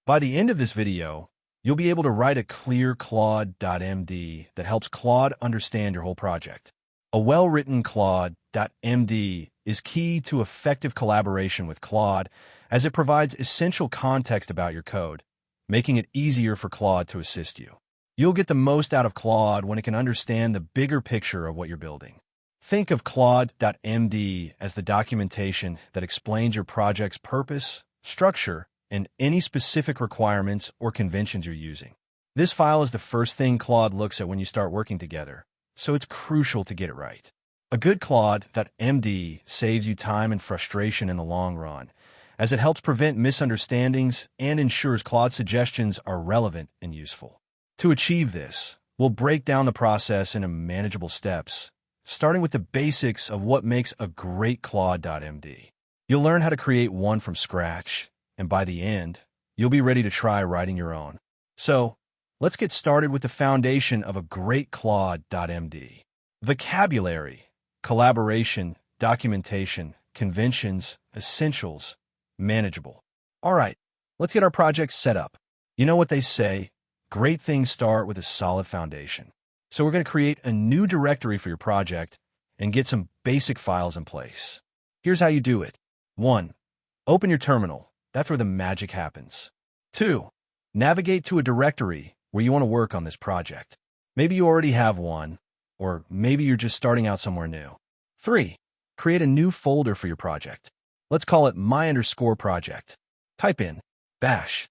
By the end of this video, you'll be able to write a clear Claude.md that helps Claude understand your whole project. A well-written Claude.md is key to effective collaboration with Claude, as it provides essential context about your code, making it easier for Claude to assist you. You'll get the most out of Claude when it can understand the bigger picture of what you're building. Think of Claude.md as the documentation that explains your project's purpose, structure, and any specific requirements or conventions you're using. This file is the first thing Claude looks at when you start working together, so it's crucial to get it right. A good Claude.md saves you time and frustration in the long run, as it helps prevent misunderstandings and ensures Claude's suggestions are relevant and useful. To achieve this, we'll break down the process into manageable steps, starting with the basics of what makes a great Claude.md. You'll learn how to create one from scratch, and by the end, you'll be ready to try writing your own. So, let's get started with the foundation of a great Claude.md. Vocabulary, collaboration, documentation, conventions, essentials, manageable. All right, let's get our project set up. You know what they say, great things start with a solid foundation. So we're going to create a new directory for your project and get some basic files in place. Here's how you do it. 1. Open your terminal. That's where the magic happens. 2. Navigate to a directory where you want to work on this project. Maybe you already have one, or maybe you're just starting out somewhere new. 3. Create a new folder for your project. Let's call it my_project. Type in bash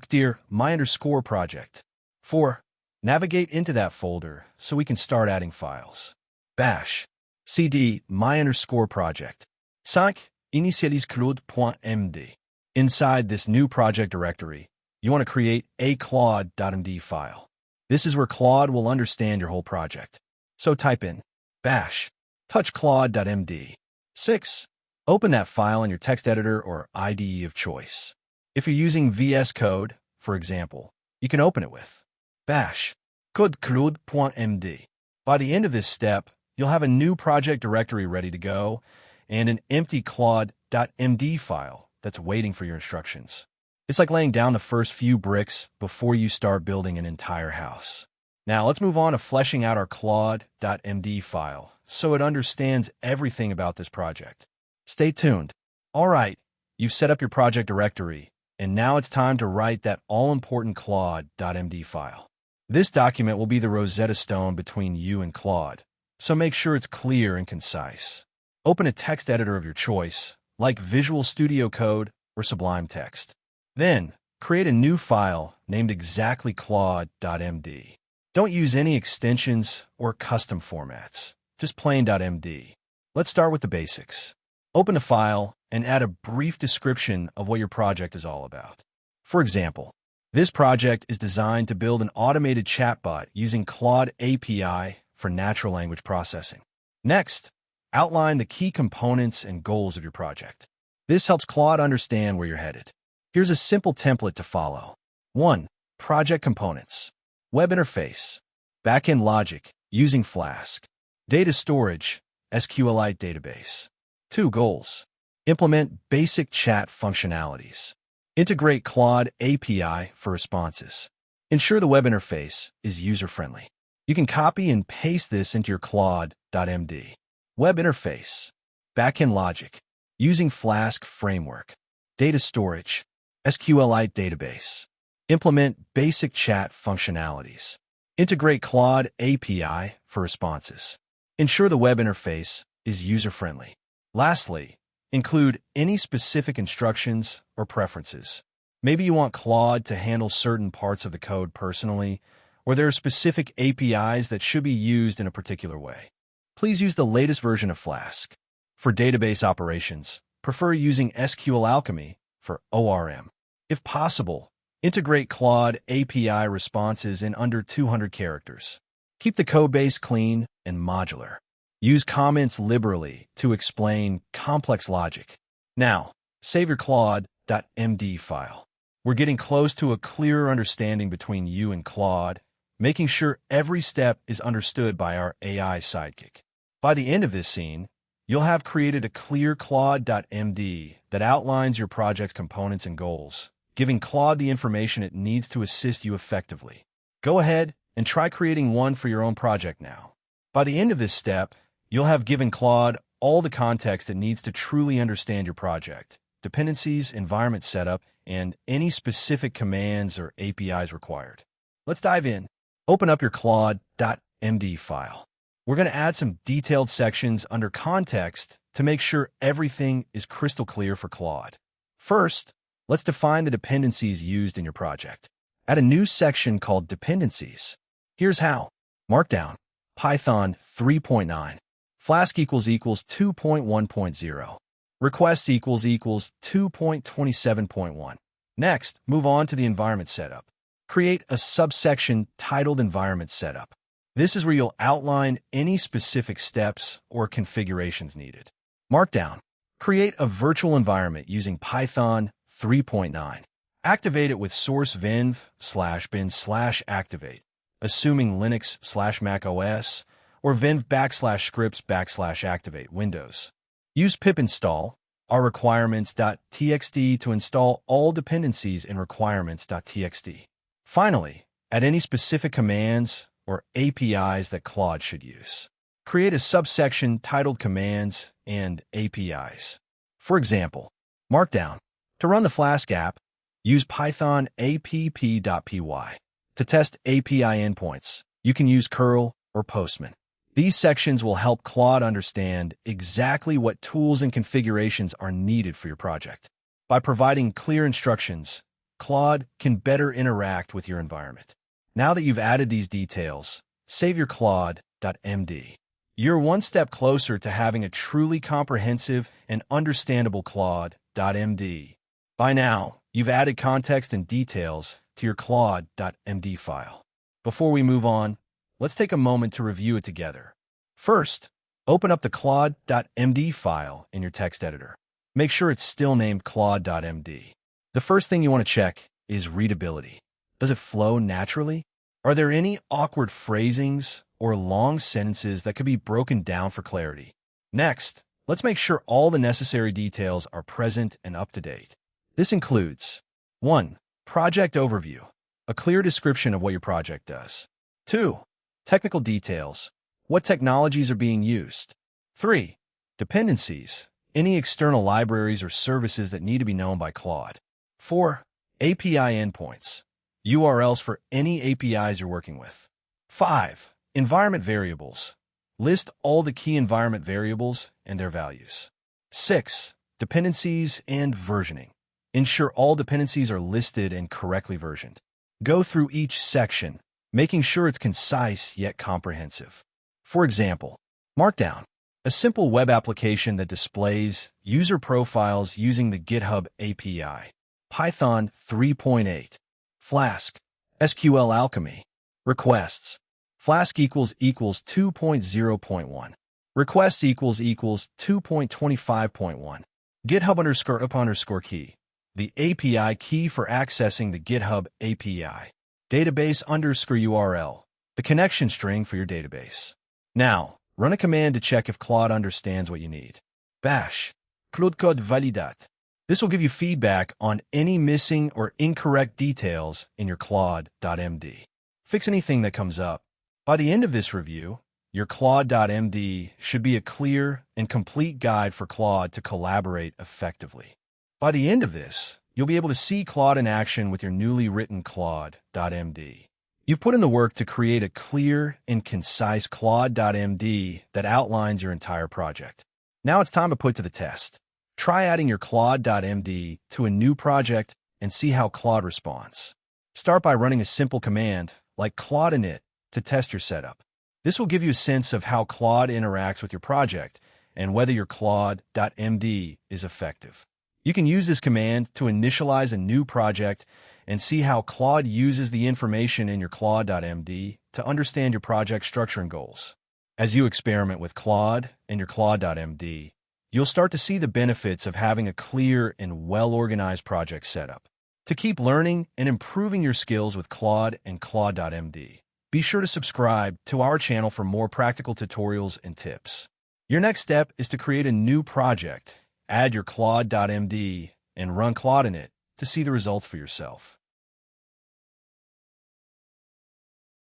dear my_project. 4. Navigate into that folder so we can start adding files. Bash cd my_project. 5. Initialize CLAUDE.md. Inside this new project directory, you want to create a Claude.md file. This is where Claude will understand your whole project. So type in bash touch Claude.md. 6. Open that file in your text editor or IDE of choice. If you're using VS Code, for example, you can open it with bash claude.md. By the end of this step, you'll have a new project directory ready to go and an empty Claude.md file that's waiting for your instructions. It's like laying down the first few bricks before you start building an entire house. Now let's move on to fleshing out our Claude.md file so it understands everything about this project. Stay tuned. All right, you've set up your project directory, and now it's time to write that all-important Claude.md file. This document will be the Rosetta Stone between you and Claude, so make sure it's clear and concise. Open a text editor of your choice, like Visual Studio Code or Sublime Text. Then, create a new file named exactly Claude.md. Don't use any extensions or custom formats, just plain.md. Let's start with the basics. Open the file and add a brief description of what your project is all about. For example, this project is designed to build an automated chatbot using Claude API for natural language processing. Next, outline the key components and goals of your project. This helps Claude understand where you're headed. Here's a simple template to follow. 1. Project components. Web interface. Backend logic using Flask. Data storage, SQLite database. 2. Goals. Implement basic chat functionalities. Integrate Claude API for responses. Ensure the web interface is user-friendly. You can copy and paste this into your Claude.md. Web interface. Backend logic using Flask framework. Data storage, SQLite database. Implement basic chat functionalities. Integrate Claude API for responses. Ensure the web interface is user-friendly. Lastly, include any specific instructions or preferences. Maybe you want Claude to handle certain parts of the code personally, or there are specific APIs that should be used in a particular way. Please use the latest version of Flask. For database operations, prefer using SQL Alchemy for ORM. If possible, integrate Claude API responses in under 200 characters. Keep the codebase clean and modular. Use comments liberally to explain complex logic. Now, save your Claude.md file. We're getting close to a clearer understanding between you and Claude, making sure every step is understood by our AI sidekick. By the end of this scene, you'll have created a clear Claude.md that outlines your project's components and goals, giving Claude the information it needs to assist you effectively. Go ahead and try creating one for your own project now. By the end of this step, you'll have given Claude all the context it needs to truly understand your project, dependencies, environment setup, and any specific commands or APIs required. Let's dive in. Open up your claude.md file. We're going to add some detailed sections under context to make sure everything is crystal clear for Claude. First, let's define the dependencies used in your project. Add a new section called Dependencies. Here's how. Markdown, Python 3.9, Flask equals 2.1.0, Requests equals 2.27.1. Next, move on to the environment setup. Create a subsection titled Environment Setup. This is where you'll outline any specific steps or configurations needed. Markdown. Create a virtual environment using Python 3.9. Activate it with source venv/bin/activate, assuming Linux/Mac OS, or venv \scripts \activate Windows. Use pip install our requirements.txt to install all dependencies in requirements.txt. Finally, add any specific commands or APIs that Claude should use. Create a subsection titled Commands and APIs. For example, Markdown. To run the Flask app, use Python app.py. To test API endpoints, you can use curl or Postman. These sections will help Claude understand exactly what tools and configurations are needed for your project. By providing clear instructions, Claude can better interact with your environment. Now that you've added these details, save your claude.md. You're one step closer to having a truly comprehensive and understandable claude.md. By now, you've added context and details to your claude.md file. Before we move on, let's take a moment to review it together. First, open up the claude.md file in your text editor. Make sure it's still named claude.md. The first thing you want to check is readability. Does it flow naturally? Are there any awkward phrasings or long sentences that could be broken down for clarity? Next, let's make sure all the necessary details are present and up to date. This includes 1. Project overview, a clear description of what your project does. 2. Technical details, what technologies are being used. 3. Dependencies, any external libraries or services that need to be known by Claude. 4. API endpoints, URLs for any APIs you're working with. 5. Environment variables, list all the key environment variables and their values. 6. Dependencies and versioning. Ensure all dependencies are listed and correctly versioned. Go through each section, making sure it's concise yet comprehensive. For example, Markdown, a simple web application that displays user profiles using the GitHub API. Python 3.8. Flask, SQL Alchemy. Requests, Flask equals 2.0.1. Requests equals 2.25.1. GitHub_up_key, the API key for accessing the GitHub API. Database_URL, the connection string for your database. Now, run a command to check if Claude understands what you need. Bash, ClaudeCode validat. This will give you feedback on any missing or incorrect details in your claude.md. Fix anything that comes up. By the end of this review, your claude.md should be a clear and complete guide for Claude to collaborate effectively. By the end of this, you'll be able to see Claude in action with your newly written claude.md. You've put in the work to create a clear and concise claude.md that outlines your entire project. Now it's time to put to the test. Try adding your claude.md to a new project and see how Claude responds. Start by running a simple command like claude init to test your setup. This will give you a sense of how Claude interacts with your project and whether your claude.md is effective. You can use this command to initialize a new project and see how Claude uses the information in your claude.md to understand your project structure and goals. As you experiment with Claude and your claude.md, you'll start to see the benefits of having a clear and well-organized project setup. To keep learning and improving your skills with Claude and claude.md, be sure to subscribe to our channel for more practical tutorials and tips. Your next step is to create a new project, add your claude.md, and run Claude init to see the results for yourself.